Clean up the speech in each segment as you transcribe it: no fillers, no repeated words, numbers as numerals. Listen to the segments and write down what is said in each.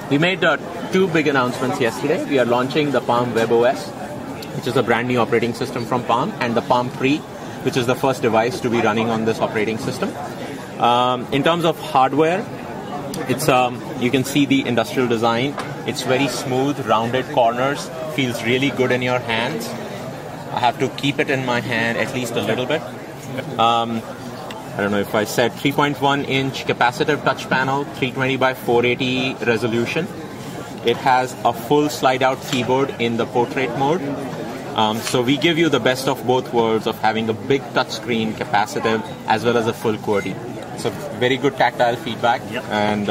We made two big announcements yesterday. We are launching the Palm WebOS, which is a brand new operating system from Palm, and the Palm Pre, which is the first device to be running on this operating system. In terms of hardware, it's you can see the industrial design. It's very smooth, rounded corners, feels really good in your hands. I have to keep it in my hand at least a little bit. I don't know if I said 3.1-inch capacitive touch panel, 320 by 480 resolution. It has a full slide-out keyboard in the portrait mode. So we give you the best of both worlds of having a big touchscreen, capacitive, as well as a full QWERTY. So very good tactile feedback, and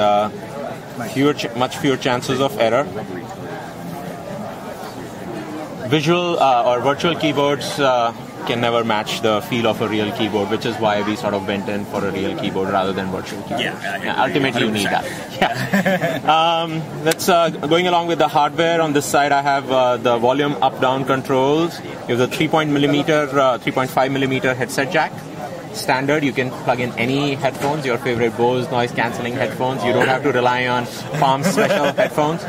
much fewer chances of error. Visual or virtual keyboards can never match the feel of a real keyboard, which is why we sort of went in for a real keyboard rather than virtual keyboard. Ultimately, you need that. Let's going along with the hardware. On this side, I have the volume up-down controls. You have the 3.5 millimeter headset jack. Standard, you can plug in any headphones, your favorite Bose noise-canceling headphones. You don't have to rely on Palm special headphones.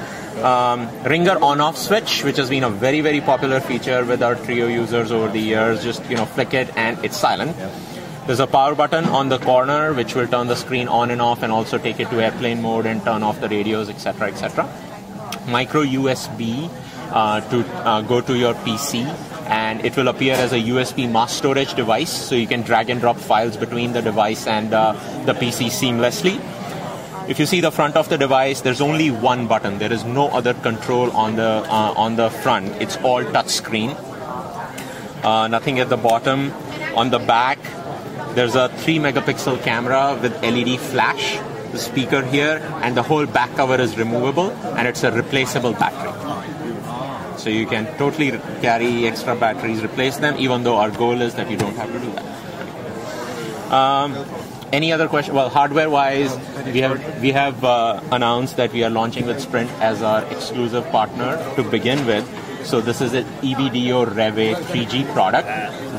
Ringer on-off switch, which has been a very, very popular feature with our Trio users over the years. Just flick it and it's silent. There's a power button on the corner which will turn the screen on and off and also take it to airplane mode and turn off the radios, etc., etc. Micro USB to go to your PC, and it will appear as a USB mass storage device, so you can drag and drop files between the device and the PC seamlessly. If you see the front of the device, there's only one button. There is no other control on the front. It's all touch screen. Nothing at the bottom. On the back, there's a 3-megapixel camera with LED flash. The speaker here, and the whole back cover is removable, and it's a replaceable battery. So you can totally carry extra batteries, replace them, even though our goal is that you don't have to do that. Any other question? Well, hardware-wise, we have announced that we are launching with Sprint as our exclusive partner to begin with. So this is an EVDO Rev 3G product,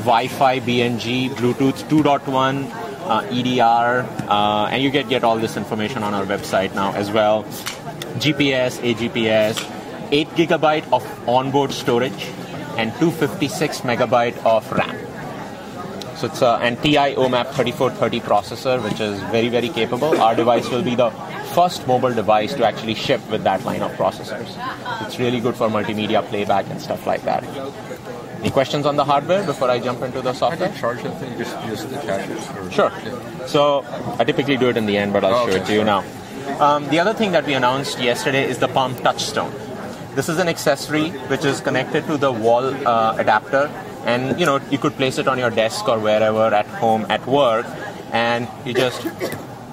Wi-Fi, BNG, Bluetooth 2.1, EDR, and you get all this information on our website now as well. GPS, AGPS, 8 gigabyte of onboard storage, and 256 megabyte of RAM. So it's an TI OMAP 3430 processor, which is very, very capable. Our device will be the first mobile device to actually ship with that line of processors. It's really good for multimedia playback and stuff like that. Any questions on the hardware before I jump into the software? How do you charge that thing? Just attach it? Or sure. So I typically do it in the end, but I'll show it to you now. The other thing that we announced yesterday is the Palm Touchstone. This is an accessory which is connected to the wall adapter. And you could place it on your desk or wherever, at home, at work, and you just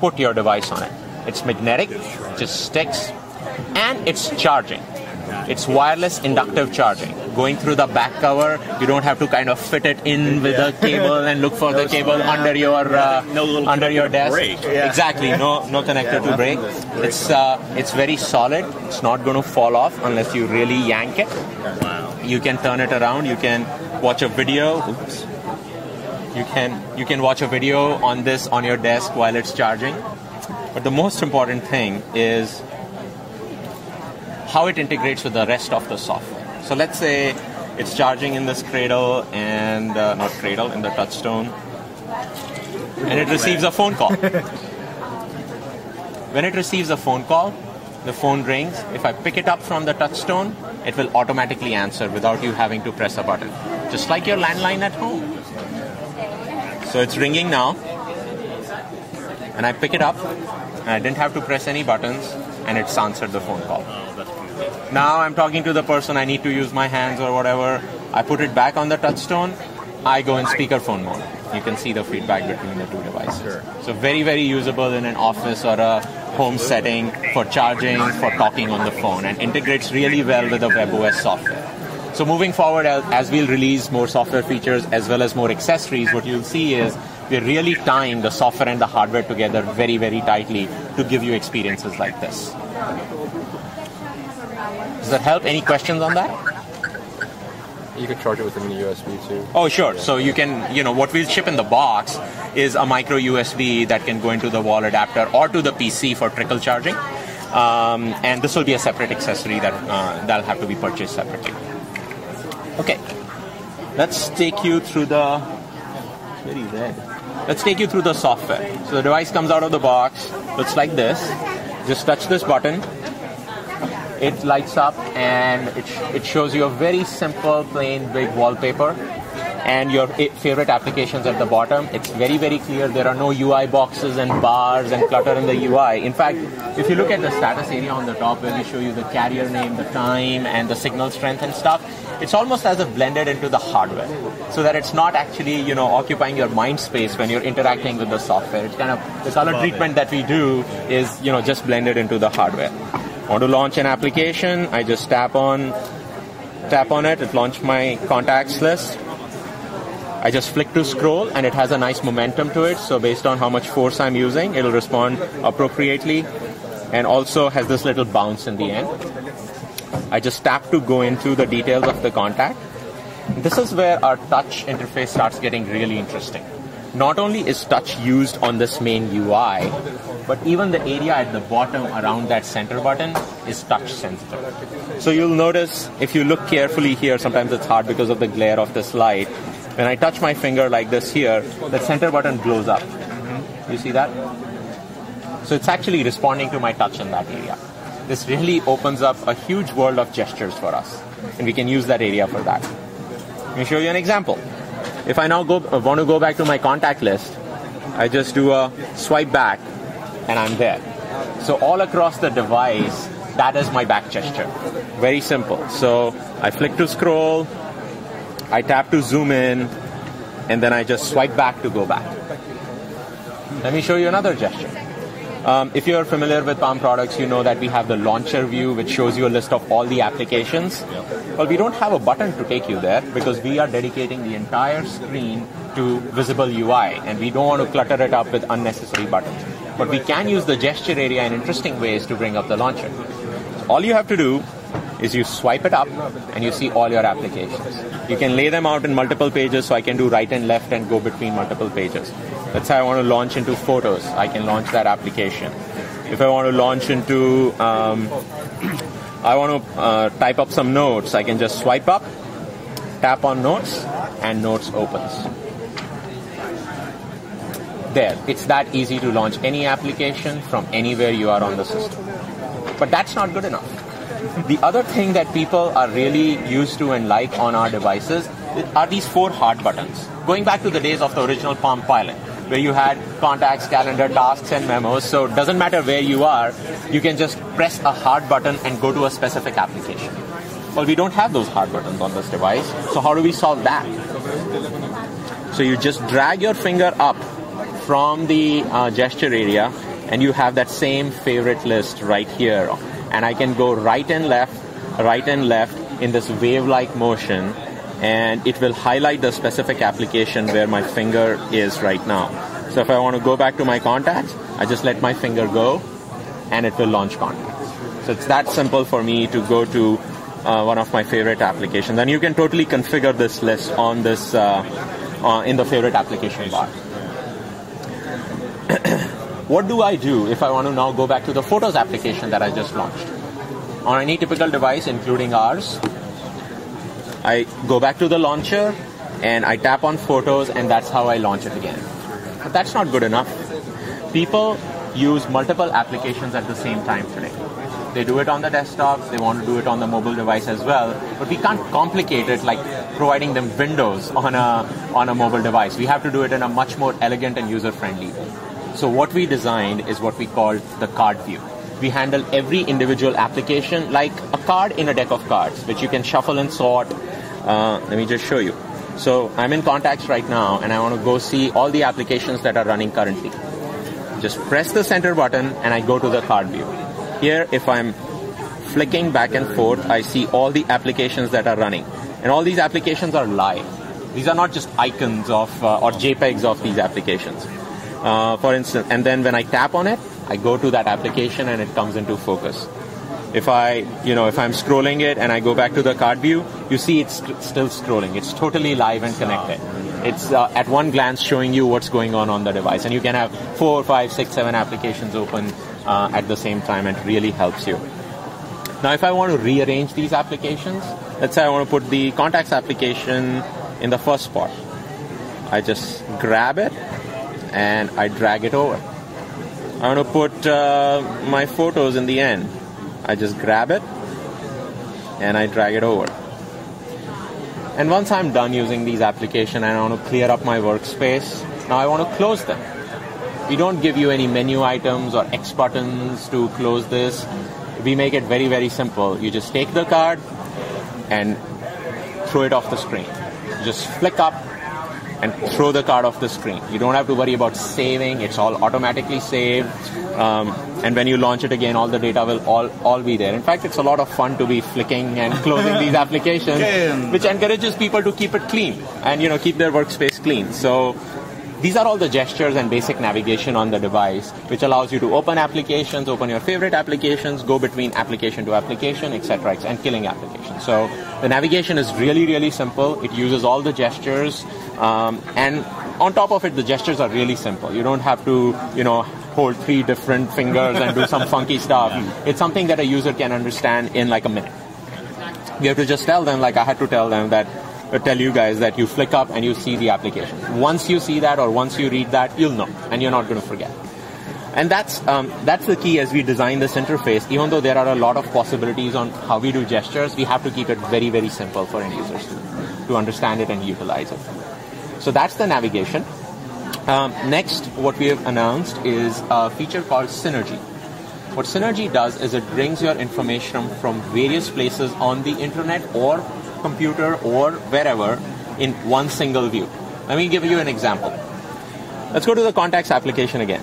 put your device on it. It's magnetic, it just sticks, and it's charging. It's wireless inductive charging. Going through the back cover, you don't have to kind of fit it in with a cable and look for the cable under your desk. Break. Yeah. Exactly, no connector to break. It's very solid. It's not going to fall off unless you really yank it. Wow. You can turn it around. You can watch a video. You can watch a video on this on your desk while it's charging. But the most important thing is how it integrates with the rest of the software. So let's say it's charging in this cradle and in the touchstone, and it receives a phone call. When it receives a phone call, the phone rings. If I pick it up from the touchstone, it will automatically answer without you having to press a button, just like your landline at home. So it's ringing now, and I pick it up, and I didn't have to press any buttons, and it's answered the phone call. Now I'm talking to the person, I need to use my hands or whatever. I put it back on the touchstone, I go in speakerphone mode. You can see the feedback between the two devices. Sure. So very, very usable in an office or a home setting for charging, for talking on the phone, and integrates really well with the WebOS software. So moving forward, as we'll release more software features as well as more accessories, what you'll see is we're really tying the software and the hardware together very, very tightly to give you experiences like this. Does that help? Any questions on that? You can charge it with a mini USB too. Oh, sure. So you can, what we'll ship in the box is a micro USB that can go into the wall adapter or to the PC for trickle charging. And this will be a separate accessory that'll have to be purchased separately. Okay, let's take you through the Let's take you through the software. So the device comes out of the box, looks like this. Just touch this button. It lights up and it shows you a very simple, plain, big wallpaper and your favorite applications at the bottom. It's very, very clear. There are no UI boxes and bars and clutter in the UI. In fact, if you look at the status area on the top where we show you the carrier name, the time, and the signal strength and stuff, it's almost as if blended into the hardware, so that it's not actually, occupying your mind space when you're interacting with the software. It's kind of the color treatment that we do is, just blended into the hardware. I want to launch an application. I just tap on it. It launched my contacts list. I just flick to scroll, and it has a nice momentum to it. So based on how much force I'm using, it'll respond appropriately, and also has this little bounce in the end. I just tap to go into the details of the contact. This is where our touch interface starts getting really interesting. Not only is touch used on this main UI, but even the area at the bottom around that center button is touch sensitive. So you'll notice, if you look carefully here, sometimes it's hard because of the glare of this light. When I touch my finger like this here, the center button glows up. You see that? So it's actually responding to my touch in that area. This really opens up a huge world of gestures for us, and we can use that area for that. Let me show you an example. If I now want to go back to my contact list, I just do a swipe back, and I'm there. So all across the device, that is my back gesture. Very simple. So I flick to scroll, I tap to zoom in, and then I just swipe back to go back. Let me show you another gesture. If you're familiar with Palm products, you know that we have the launcher view, which shows you a list of all the applications. Well, we don't have a button to take you there because we are dedicating the entire screen to visible UI, and we don't want to clutter it up with unnecessary buttons. But we can use the gesture area in interesting ways to bring up the launcher. So all you have to do is you swipe it up, and you see all your applications. You can lay them out in multiple pages, so I can do right and left and go between multiple pages. Let's say I want to launch into Photos. I can launch that application. If I want to launch into, I want to type up some notes, I can just swipe up, tap on Notes, and Notes opens. There, it's that easy to launch any application from anywhere you are on the system. But that's not good enough. The other thing that people are really used to and like on our devices are these 4 hard buttons. Going back to the days of the original Palm Pilot, where you had contacts, calendar, tasks, and memos. So it doesn't matter where you are, you can just press a hard button and go to a specific application. Well, we don't have those hard buttons on this device. So how do we solve that? So you just drag your finger up from the gesture area, and you have that same favorite list right here. And I can go right and left in this wave-like motion, and it will highlight the specific application where my finger is right now. So if I want to go back to my contacts, I just let my finger go, and it will launch contacts. So it's that simple for me to go to one of my favorite applications. And you can totally configure this list on this in the favorite application bar. What do I do if I want to now go back to the Photos application that I just launched? On any typical device, including ours, I go back to the launcher, and I tap on Photos, and that's how I launch it again. But that's not good enough. People use multiple applications at the same time today. They do it on the desktops, they want to do it on the mobile device as well, but we can't complicate it like providing them windows on a mobile device. We have to do it in a much more elegant and user-friendly way. So what we designed is what we call the card view. We handle every individual application like a card in a deck of cards, which you can shuffle and sort. Let me just show you. So I'm in Contacts right now, and I want to go see all the applications that are running currently. Just press the center button, and I go to the card view. Here, if I'm flicking back and forth, I see all the applications that are running. And all these applications are live. These are not just icons of or JPEGs of these applications. For instance, and then when I tap on it, I go to that application and it comes into focus. If I'm scrolling it and I go back to the card view, you see it's still scrolling. It's totally live and connected. It's at one glance showing you what's going on the device. And you can have 4, 5, 6, 7 applications open at the same time, and really helps you. Now, if I want to rearrange these applications, let's say I want to put the contacts application in the first spot. I just grab it and I drag it over. I want to put my photos in the end. I just grab it and I drag it over. And once I'm done using these applications and I want to clear up my workspace, now I want to close them. We don't give you any menu items or X buttons to close this. We make it very, very simple. You just take the card and throw it off the screen. Just flick up and throw the card off the screen. You don't have to worry about saving. It's all automatically saved. And when you launch it again, all the data will all be there. In fact, it's a lot of fun to be flicking and closing these applications, which encourages people to keep it clean and keep their workspace clean. So these are all the gestures and basic navigation on the device, which allows you to open applications, open your favorite applications, go between application to application, etc., and killing applications. So the navigation is really, really simple. It uses all the gestures, and on top of it, the gestures are really simple. You don't have to, hold 3 different fingers and do some funky stuff. It's something that a user can understand in like a minute. You have to just tell them, like I had to tell them that, tell you guys that you flick up and you see the application. Once you see that or once you read that, you'll know, and you're not going to forget. And that's the key as we design this interface. Even though there are a lot of possibilities on how we do gestures, we have to keep it very, very simple for end users to understand it and utilize it. So that's the navigation. Next, what we have announced is a feature called Synergy. What Synergy does is it brings your information from various places on the internet or computer or wherever in one single view. Let me give you an example. Let's go to the contacts application again.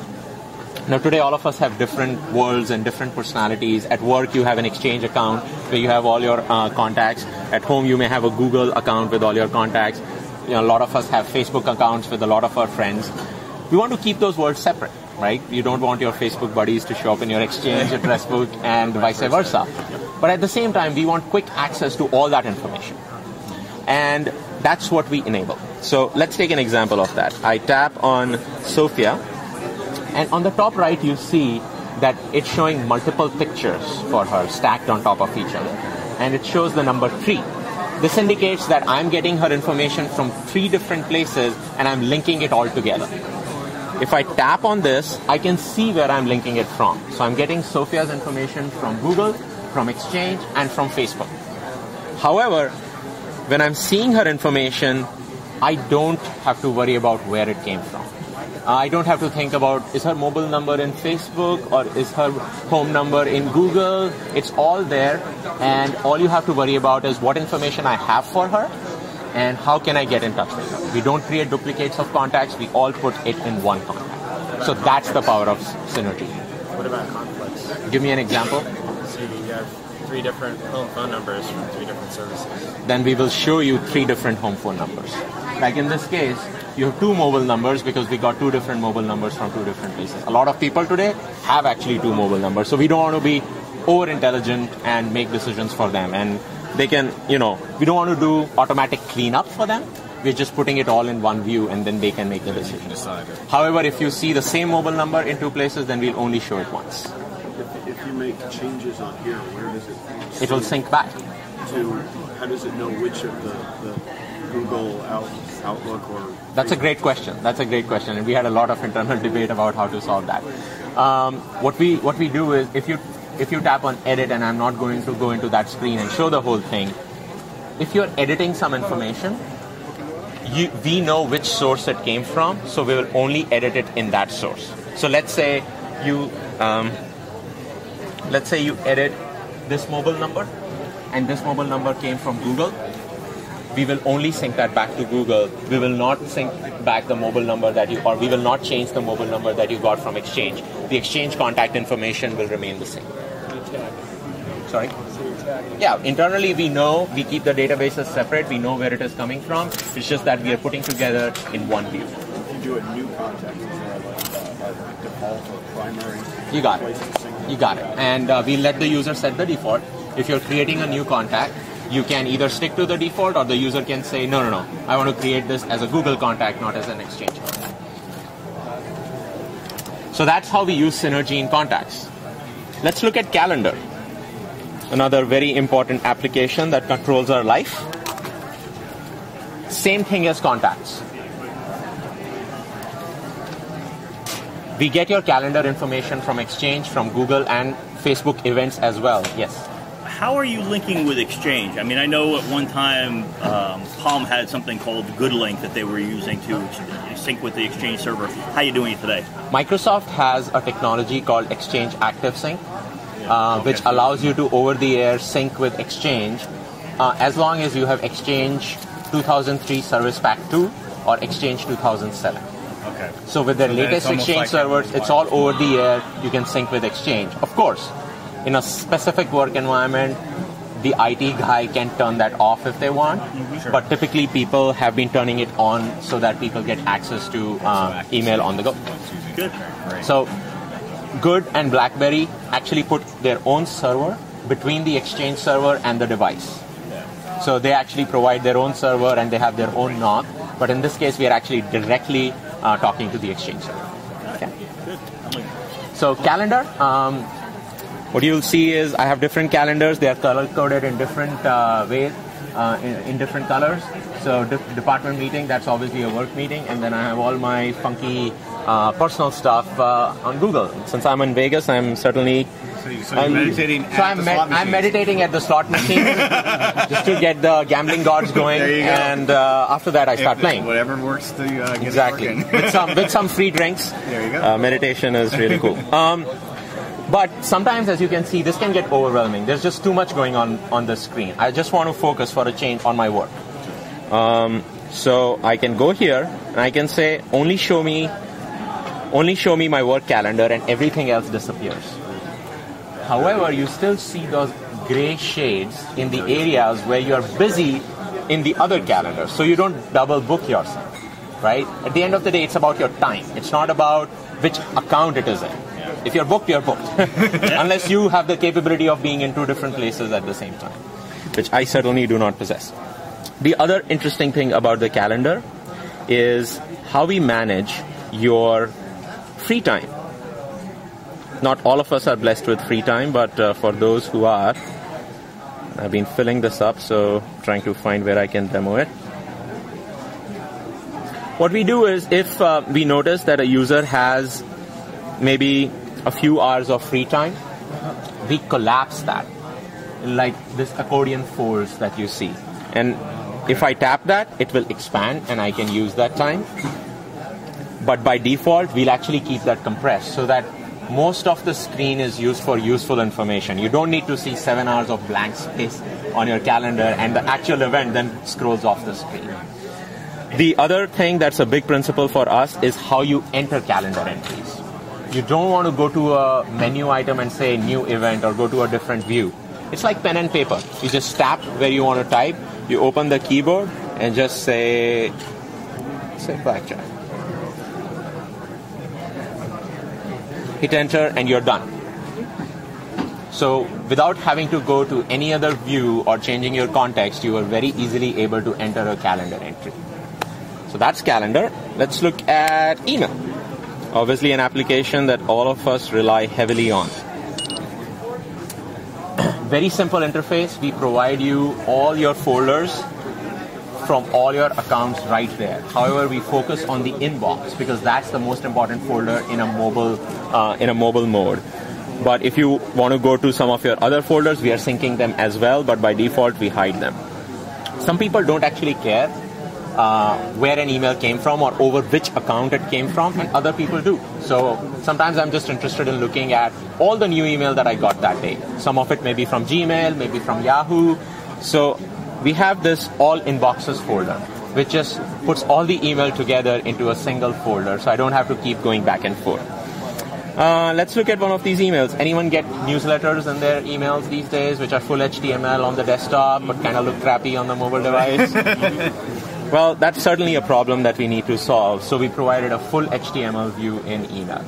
Now today all of us have different worlds and different personalities. At work you have an Exchange account where you have all your contacts. At home you may have a Google account with all your contacts. A lot of us have Facebook accounts with a lot of our friends. We want to keep those worlds separate, right? You don't want your Facebook buddies to show up in your Exchange address book and vice versa. But at the same time, we want quick access to all that information. And that's what we enable. So let's take an example of that. I tap on Sophia, and on the top right, you see that it's showing multiple pictures for her stacked on top of each other. And it shows the number 3. This indicates that I'm getting her information from 3 different places and I'm linking it all together. If I tap on this, I can see where I'm linking it from. So I'm getting Sophia's information from Google, from Exchange, and from Facebook. However, when I'm seeing her information, I don't have to worry about where it came from. I don't have to think about, is her mobile number in Facebook or is her home number in Google? It's all there, and all you have to worry about is what information I have for her and how can I get in touch with her. We don't create duplicates of contacts, we all put it in one contact. So that's the power of Synergy. What about conflicts? Give me an example. So you have 3 different home phone numbers from 3 different services. Then we will show you 3 different home phone numbers. Like in this case, you have 2 mobile numbers because we got 2 different mobile numbers from 2 different places. A lot of people today have actually 2 mobile numbers. So we don't want to be over intelligent and make decisions for them. And they can, we don't want to do automatic cleanup for them. We're just putting it all in one view and then they can make the decision. However, if you see the same mobile number in 2 places, then we'll only show it once. If you make changes on here, where does it? It will sync back. How does it know which of the Google Outlook or? That's a great question. And we had a lot of internal debate about how to solve that. What we do is if you tap on edit, and I'm not going to go into that screen and show the whole thing. If you're editing some information, we know which source it came from, so we will only edit it in that source. So let's say you edit this mobile number, and this mobile number came from Google. We will only sync that back to Google. We will not sync back the mobile number we will not change the mobile number that you got from Exchange. The Exchange contact information will remain the same. Sorry? Yeah, internally we keep the databases separate. We know where it is coming from. It's just that we are putting together in one view. If you do a new contact, is there a default or primary? You got it. And we let the user set the default. If you're creating a new contact, you can either stick to the default or the user can say, no, I want to create this as a Google contact, not as an Exchange contact. So that's how we use Synergy in contacts. Let's look at calendar. Another very important application that controls our life. Same thing as contacts. We get your calendar information from Exchange, from Google, and Facebook events as well. Yes. How are you linking with Exchange? I mean, I know at one time Palm had something called GoodLink that they were using to sync with the Exchange server. How are you doing it today? Microsoft has a technology called Exchange Active Sync, which allows you to over-the-air sync with Exchange as long as you have Exchange 2003 Service Pack 2 or Exchange 2007. Okay. So with their latest Exchange servers, it's all over the air. You can sync with Exchange. Of course, in a specific work environment, the IT guy can turn that off if they want. Sure. But typically, people have been turning it on so that people get access to email on the go. Good. So Good and BlackBerry actually put their own server between the Exchange server and the device. So they actually provide their own server and they have their own NOC. But in this case, we are actually directly talking to the Exchange server. Okay. So calendar, what you'll see is I have different calendars. They are color-coded in different ways, in different colors. So department meeting, that's obviously a work meeting. And then I have all my funky personal stuff on Google. Since I'm in Vegas, I'm certainly... So you're meditating at the slot machine. I'm meditating at the slot machine just to get the gambling gods going. There you go. And after that, I start playing. Whatever works to get exactly. it working. with some free drinks. There you go. Meditation is really cool. But sometimes, as you can see, this can get overwhelming. There's just too much going on the screen. I just want to focus for a change on my work. So I can go here and I can say, only show me my work calendar, and everything else disappears. However, you still see those gray shades in the areas where you're busy in the other calendar, so you don't double book yourself, right? At the end of the day, it's about your time. It's not about which account it is in. If you're booked, you're booked. Unless you have the capability of being in two different places at the same time, which I certainly do not possess. The other interesting thing about the calendar is how we manage your free time. Not all of us are blessed with free time, but for those who are, I've been filling this up, so trying to find where I can demo it. What we do is, if we notice that a user has maybe a few hours of free time, we collapse that, like this accordion folds that you see. And if I tap that, it will expand and I can use that time. But by default, we'll actually keep that compressed so that most of the screen is used for useful information. You don't need to see 7 hours of blank space on your calendar and the actual event then scrolls off the screen. The other thing that's a big principle for us is how you enter calendar entries. You don't want to go to a menu item and say new event or go to a different view. It's like pen and paper. You just tap where you want to type, you open the keyboard and just say blackjack. Hit enter and you're done. So without having to go to any other view or changing your context, you are very easily able to enter a calendar entry. So that's calendar. Let's look at email. Obviously an application that all of us rely heavily on. Very simple interface. We provide you all your folders from all your accounts right there. However, we focus on the inbox because that's the most important folder in a mobile mode. But if you want to go to some of your other folders, we are syncing them as well, but by default we hide them. Some people don't actually care where an email came from or over which account it came from, and other people do. So sometimes I'm just interested in looking at all the new email that I got that day. Some of it may be from Gmail, maybe from Yahoo. So we have this all inboxes folder, which just puts all the email together into a single folder, so I don't have to keep going back and forth. Let's look at one of these emails. Anyone get newsletters in their emails these days, which are full HTML on the desktop, but kind of look crappy on the mobile device? Well, that's certainly a problem that we need to solve, so we provided a full HTML view in email.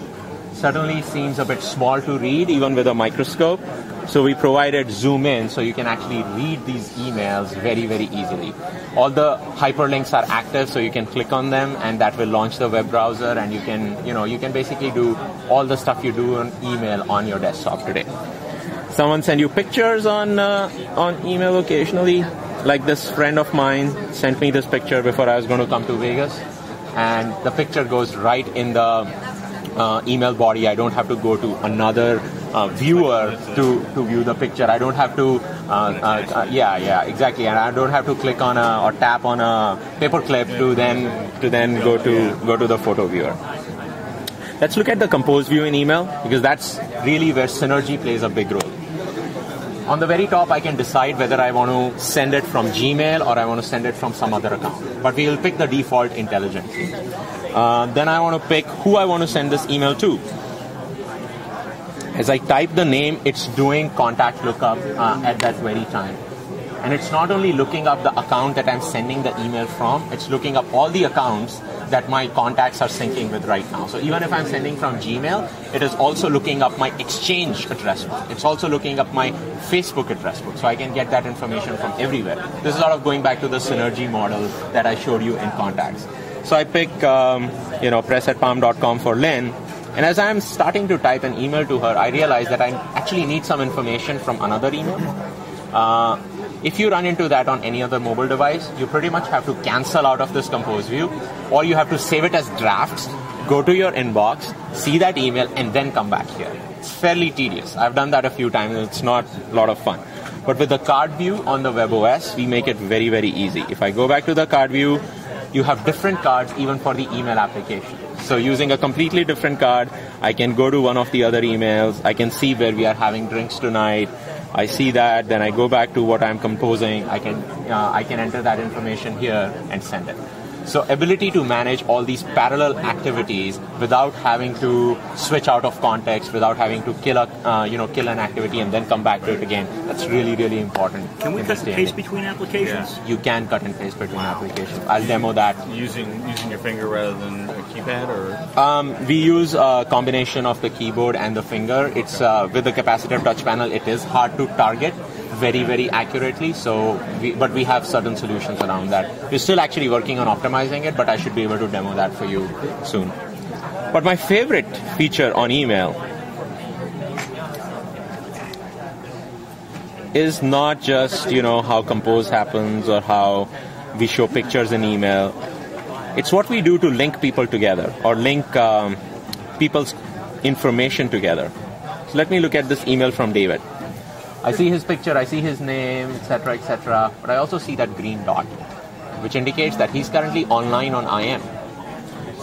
Certainly seems a bit small to read, even with a microscope, So we provided zoom in, so you can actually read these emails very, very easily. All the hyperlinks are active, so you can click on them, and that will launch the web browser, and you can basically do all the stuff you do on email on your desktop today. Someone send you pictures on email occasionally. Like this friend of mine sent me this picture before I was going to come to Vegas, and the picture goes right in the email body. I don't have to go to another viewer to view the picture. I don't have to, exactly, and I don't have to click on or tap on a paperclip to then go to the photo viewer. Let's look at the compose view in email, because that's really where synergy plays a big role. On the very top, I can decide whether I want to send it from Gmail or I want to send it from some other account. But we will pick the default intelligently. Then I want to pick who I want to send this email to. As I type the name, it's doing contact lookup at that very time. And it's not only looking up the account that I'm sending the email from, it's looking up all the accounts that my contacts are syncing with right now. So even if I'm sending from Gmail, it is also looking up my Exchange address book. It's also looking up my Facebook address book, so I can get that information from everywhere. This is sort of going back to the synergy model that I showed you in contacts. So I pick, press@palm.com for Lynn, and as I'm starting to type an email to her, I realize that I actually need some information from another email. If you run into that on any other mobile device, you pretty much have to cancel out of this compose view, or you have to save it as drafts, go to your inbox, see that email, and then come back here. It's fairly tedious. I've done that a few times, and it's not a lot of fun. But with the card view on the WebOS, we make it very, very easy. If I go back to the card view, you have different cards even for the email application. So using a completely different card, I can go to one of the other emails. I can see where we are having drinks tonight. I see that, then I go back to what I'm composing. I can enter that information here and send it. So ability to manage all these parallel activities without having to switch out of context, without having to kill an activity and then come back to it again. That's really, really important. Can we cut and paste between applications? Yeah. You can cut and paste between applications. I'll demo that. Using your finger rather than a keypad, or? We use a combination of the keyboard and the finger. It's with the capacitive touch panel, it is hard to target very, very accurately. But we have certain solutions around that. We're still actually working on optimizing it, but I should be able to demo that for you soon. But my favorite feature on email is not just, how compose happens or how we show pictures in email. It's what we do to link people together or link people's information together. So let me look at this email from David. I see his picture, I see his name, etc., but I also see that green dot, which indicates that he's currently online on IM.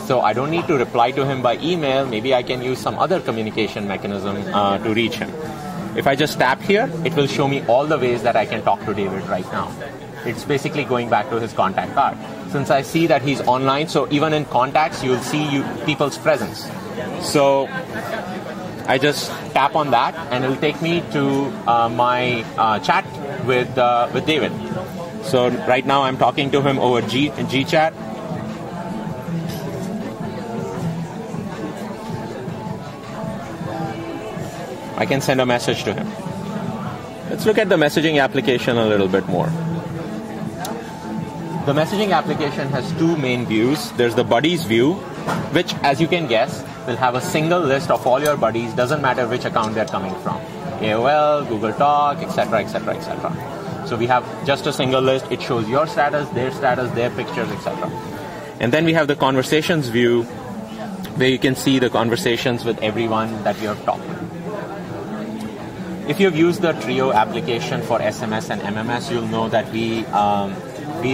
So I don't need to reply to him by email. Maybe I can use some other communication mechanism to reach him. If I just tap here, it will show me all the ways that I can talk to David right now. It's basically going back to his contact card. Since I see that he's online, so even in contacts, you'll see people's presence. So I just tap on that, and it'll take me to my chat with David. So right now I'm talking to him over GChat. I can send a message to him. Let's look at the messaging application a little bit more. The messaging application has two main views. There's the buddies view, which, as you can guess, will have a single list of all your buddies, doesn't matter which account they're coming from. AOL, Google Talk, etc. So we have just a single list. It shows your status, their pictures, etc. And then we have the conversations view, where you can see the conversations with everyone that you have talked to. If you've used the Trio application for SMS and MMS, you'll know that we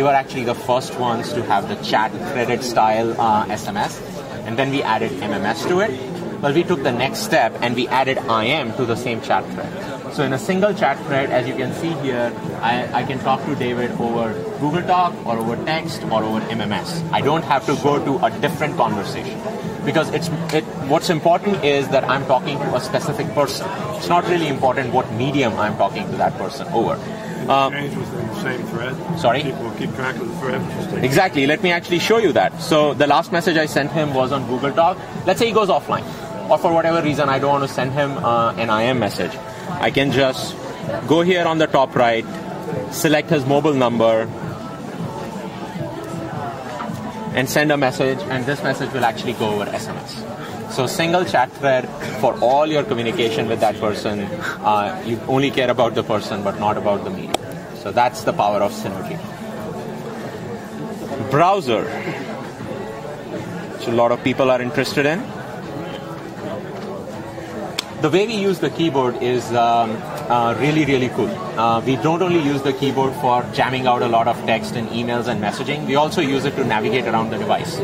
were actually the first ones to have the chat threaded style SMS, and then we added MMS to it. Well, we took the next step and we added IM to the same chat thread. So in a single chat thread, as you can see here, I can talk to David over Google Talk or over text or over MMS. I don't have to go to a different conversation, because what's important is that I'm talking to a specific person. It's not really important what medium I'm talking to that person over. Exchange within the same thread. Sorry? People keep track of the thread. Exactly. Let me actually show you that. So the last message I sent him was on Google Talk. Let's say he goes offline, or for whatever reason I don't want to send him an IM message. I can just go here on the top right, select his mobile number, and send a message, and this message will actually go over SMS. So single chat thread for all your communication with that person. You only care about the person, but not about the media. So that's the power of synergy. Browser, which a lot of people are interested in. The way we use the keyboard is really, really cool. We don't only use the keyboard for jamming out a lot of text in emails and messaging, we also use it to navigate around the device.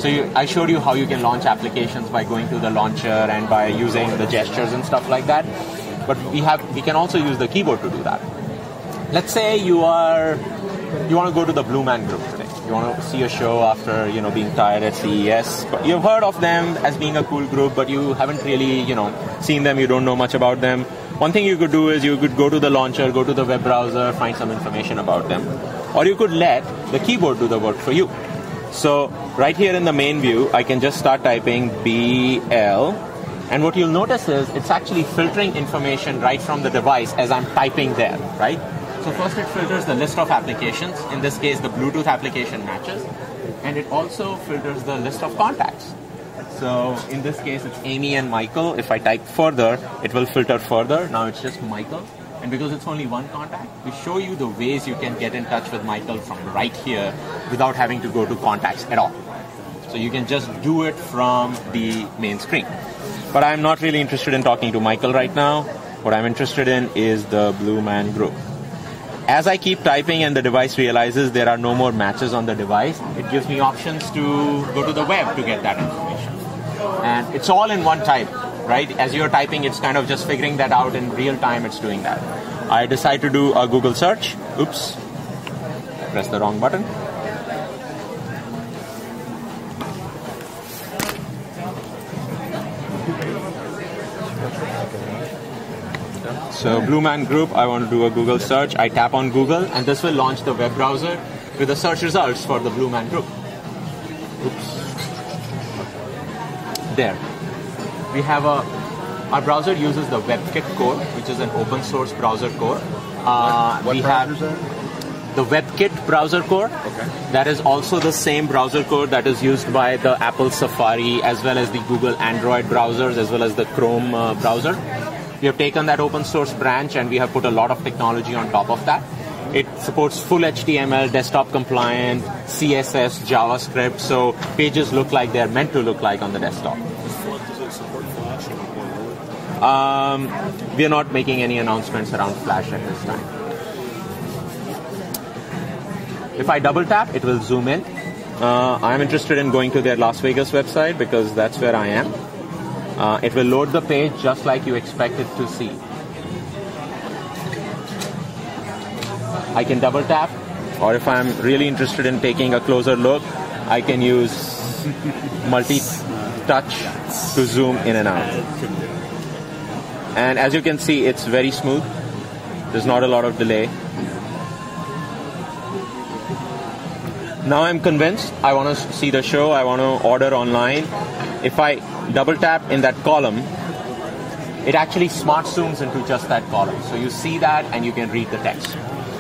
So I showed you how you can launch applications by going to the launcher and by using the gestures and stuff like that. But we can also use the keyboard to do that. Let's say you want to go to the Blue Man Group today. You want to see a show after being tired at CES. But you've heard of them as being a cool group, but you haven't really seen them. You don't know much about them. One thing you could do is you could go to the launcher, go to the web browser, find some information about them, or you could let the keyboard do the work for you. So right here in the main view, I can just start typing BL, and what you'll notice is it's actually filtering information right from the device as I'm typing there, right? So first it filters the list of applications. In this case, the Bluetooth application matches. And it also filters the list of contacts. So in this case, it's Amy and Michael. If I type further, it will filter further. Now it's just Michael. And because it's only one contact, we show you the ways you can get in touch with Michael from right here without having to go to contacts at all. So you can just do it from the main screen. But I'm not really interested in talking to Michael right now. What I'm interested in is the Blue Man Group. As I keep typing and the device realizes there are no more matches on the device, it gives me options to go to the web to get that information. And it's all in one type, right? As you're typing, it's kind of just figuring that out in real time. It's doing that. I decide to do a Google search. Oops. Press the wrong button. So Blue Man Group, I want to do a Google search. I tap on Google, and this will launch the web browser with the search results for the Blue Man Group. Oops. There. We have our browser uses the WebKit core, which is an open source browser core. What browser is that? The WebKit browser core. Okay. That is also the same browser core that is used by the Apple Safari, as well as the Google Android browsers, as well as the Chrome browser. We have taken that open source branch and we have put a lot of technology on top of that. It supports full HTML, desktop compliant, CSS, JavaScript, so pages look like they're meant to look like on the desktop. Does it support Flash? We are not making any announcements around Flash at this time. If I double tap, it will zoom in. I'm interested in going to their Las Vegas website because that's where I am. It will load the page just like you expect it to see. I can double tap, or if I'm really interested in taking a closer look, I can use multi-touch to zoom in and out. And as you can see, it's very smooth. There's not a lot of delay. Now I'm convinced. I want to see the show. I want to order online. If I double tap in that column, it actually smart zooms into just that column. So you see that and you can read the text.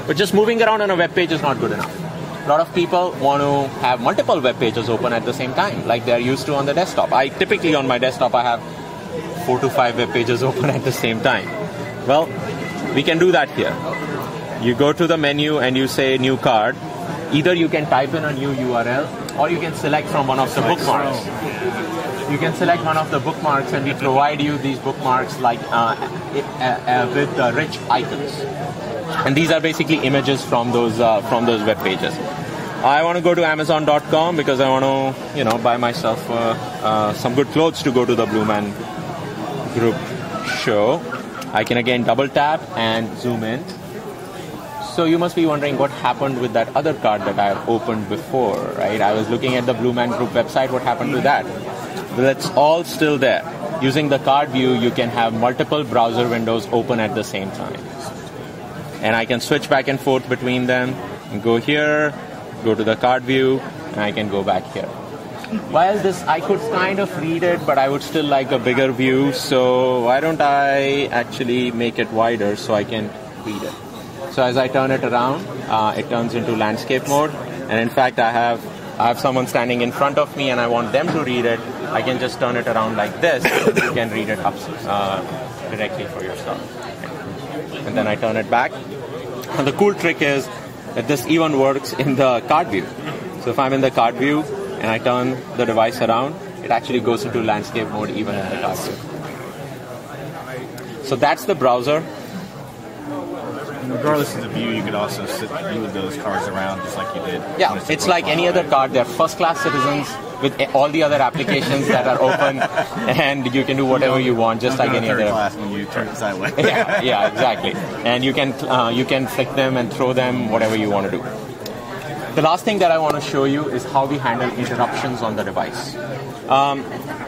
But just moving around on a web page is not good enough. A lot of people want to have multiple web pages open at the same time, like they're used to on the desktop. Typically on my desktop, I have 4 to 5 web pages open at the same time. Well, we can do that here. You go to the menu and you say new card. Either you can type in a new URL or you can select from one of the bookmarks. You can select one of the bookmarks and we provide you these bookmarks like with rich icons. And these are basically images from those web pages. I want to go to Amazon.com because I want to, buy myself some good clothes to go to the Blue Man Group show. I can again double tap and zoom in. So you must be wondering what happened with that other card that I have opened before, right? I was looking at the Blue Man Group website. What happened to that? Well, it's all still there. Using the card view, you can have multiple browser windows open at the same time. And I can switch back and forth between them and go here, go to the card view, and I can go back here. While this, I could kind of read it, but I would still like a bigger view. So why don't I actually make it wider so I can read it? So as I turn it around, it turns into landscape mode. And in fact, I have someone standing in front of me and I want them to read it. I can just turn it around like this. You can read it up directly for yourself. And then I turn it back. And the cool trick is that this even works in the card view. So if I'm in the card view and I turn the device around, it actually goes into landscape mode even in the card view. So that's the browser. Regardless of the view, you could also move those cards around just like you did. Yeah, it's like any other card. They're first-class citizens with all the other applications that are open, and you can do whatever you want, just like any other. Class when you turn it sideways. Yeah, exactly. And you can flick them and throw them, whatever you want to do. The last thing that I want to show you is how we handle interruptions on the device.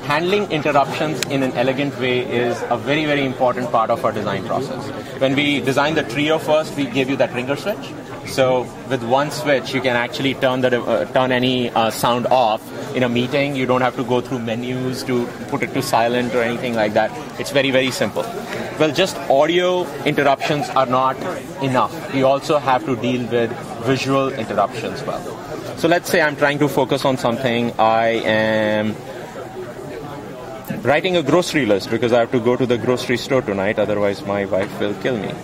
Handling interruptions in an elegant way is a very, very important part of our design process. When we designed the Trio first, we gave you that ringer switch. So with one switch, you can actually turn any sound off in a meeting. You don't have to go through menus to put it to silent or anything like that. It's very, very simple. Well, just audio interruptions are not enough. We also have to deal with visual interruptions well. So let's say I'm trying to focus on something. I am writing a grocery list because I have to go to the grocery store tonight, otherwise my wife will kill me.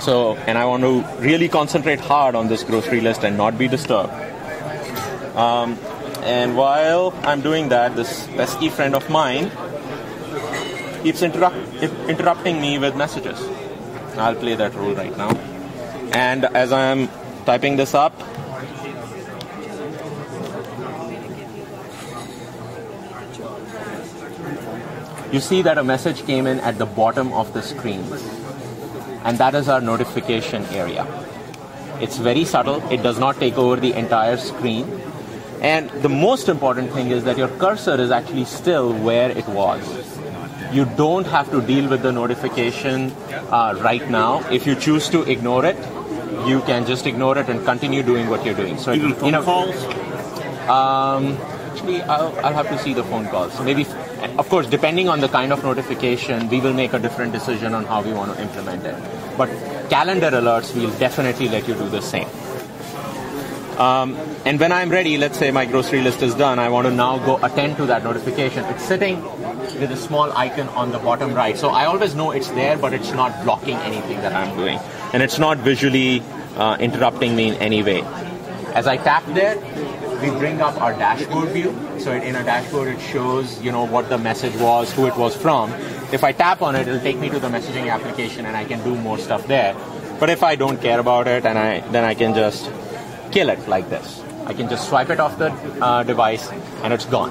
So, and I want to really concentrate hard on this grocery list and not be disturbed. And while I'm doing that, this pesky friend of mine keeps interrupting me with messages. I'll play that role right now. And as I'm typing this up, you see that a message came in at the bottom of the screen. And that is our notification area. It's very subtle. It does not take over the entire screen. And the most important thing is that your cursor is actually still where it was. You don't have to deal with the notification right now. If you choose to ignore it, you can just ignore it and continue doing what you're doing. So even phone calls? Actually, I'll have to see the phone calls. So maybe, of course, depending on the kind of notification, we will make a different decision on how we want to implement it. But calendar alerts, we'll definitely let you do the same. And when I'm ready, let's say my grocery list is done, I want to now go attend to that notification. It's sitting with a small icon on the bottom right. So I always know it's there, but it's not blocking anything that I'm doing. And it's not visually interrupting me in any way. As I tap there, we bring up our dashboard view. So in a dashboard, it shows, what the message was, who it was from. If I tap on it, it'll take me to the messaging application and I can do more stuff there. But if I don't care about it, then I can just kill it like this. I can just swipe it off the device and it's gone.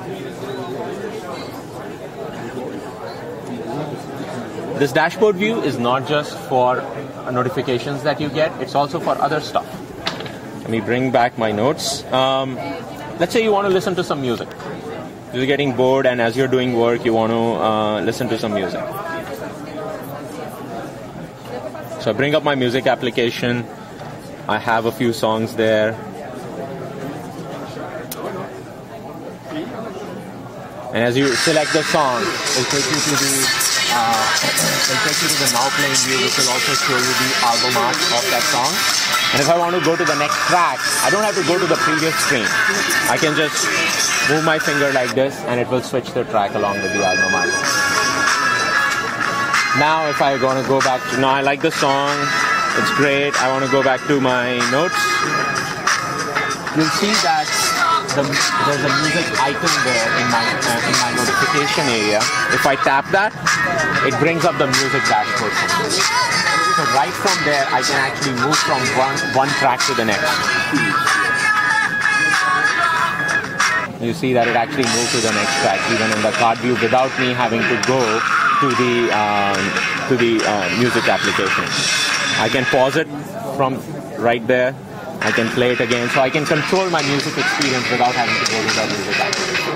This dashboard view is not just for notifications that you get, it's also for other stuff. Let me bring back my notes. Let's say you want to listen to some music. You're getting bored and as you're doing work, you want to listen to some music. So I bring up my music application. I have a few songs there. And as you select the song, it'll take you to the now playing view, which will also show you the album art of that song. And if I want to go to the next track, I don't have to go to the previous screen. I can just move my finger like this and it will switch the track along with the album art. Now if I want to go back to, I like the song, it's great, I want to go back to my notes. You'll see that there's a music icon there in my notification area. If I tap that, it brings up the music dashboard. So right from there, I can actually move from one track to the next. You see that it actually moved to the next track, even in the card view, without me having to go to the music application. I can pause it from right there. I can play it again, so I can control my music experience without having to go to the music application.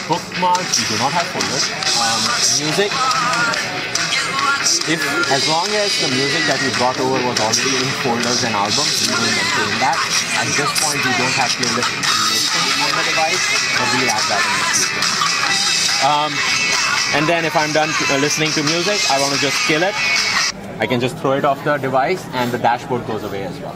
bookmarks, we do not have folders. Music, as long as the music that we brought over was already in folders and albums, we will maintain that. At this point, we don't have playlist creation on the device, but we add that in the future. And then if I'm done listening to music, I want to just kill it. I can just throw it off the device and the dashboard goes away as well.